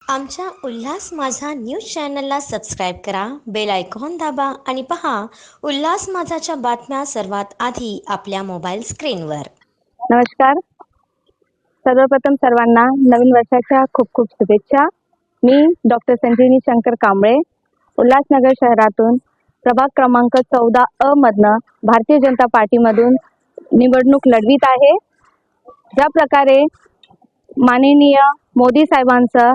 आमच्या उल्हास माझा न्यूज चॅनलला सबस्क्राईब करा, बेल आयकॉन दाबा आणि पहा उल्हास माझाच्या बातम्या सर्वात आधी आपल्या मोबाईल स्क्रीनवर. नमस्कार. सर्वप्रथम सर्वांना नवीन वर्षाच्या खूप खूप शुभेच्छा. मी डॉक्टर संजीवनी शंकर कांबळे, उल्हासनगर शहरातून प्रभाग क्रमांक 14 मधनं भारतीय जनता पार्टीमधून निवडणूक लढवीत आहे. ज्या प्रकारे माननीय मोदी साहेबांचं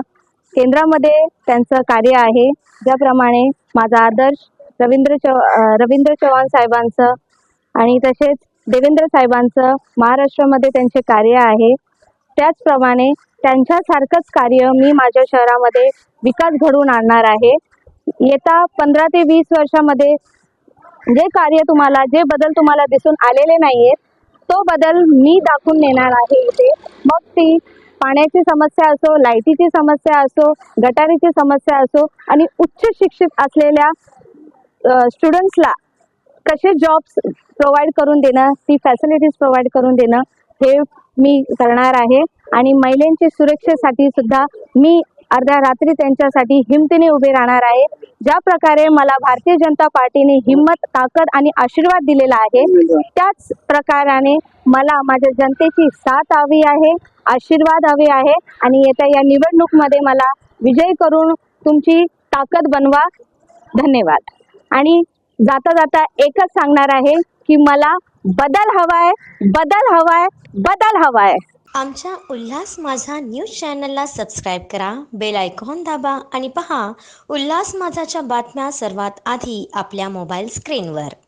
केंद्रामध्ये त्यांचं कार्य आहे, ज्याप्रमाणे माझा आदर्श रवींद्र चव्हाण साहेबांचं आणि तसेच देवेंद्र साहेबांचं महाराष्ट्रामध्ये त्यांचे कार्य आहे, त्याचप्रमाणे त्यांच्यासारखंच कार्य मी माझ्या शहरामध्ये विकास घडवून आणणार आहे. येत्या 15 ते 20 वर्षामध्ये जे बदल तुम्हाला दिसून आलेले नाहीयेत, तो बदल मी दाखवून नेणार आहे इथे. मग ती पाण्याची समस्या असो, लाईटीची समस्या असो, गटारीची समस्या असो आणि उच्च शिक्षित असलेल्या स्टुडंट्सला कसे जॉब्स प्रोव्हाइड करून देणं, ती फॅसिलिटीज प्रोव्हाइड करून देणं, हे मी करणार आहे. आणि महिलांच्या सुरक्षेसाठी सुद्धा मी अर्ध्या रात्री त्यांच्यासाठी हिमतीने उभे राहणार आहे. ज्या प्रकारे मला भारतीय जनता पार्टीने हिम्मत, ताकद आणि आशीर्वाद दिलेला आहे, त्याच प्रकाराने मला माझ्या जनतेची साथ हवी आहे, आशीर्वाद हवे आहे आणि येत्या या निवडणूकमध्ये मला विजयी करून तुमची ताकद बनवा. धन्यवाद. आणि जाता जाता एकच सांगणार आहे की मला बदल हवाय, बदल हवाय, बदल हवाय. आमच्या उल्हास माझा न्यूज चॅनलला सबस्क्राईब करा, बेल आयकॉन दाबा आणि पहा उल्हास माझाच्या बातम्या सर्वात आधी आपल्या मोबाईल स्क्रीनवर.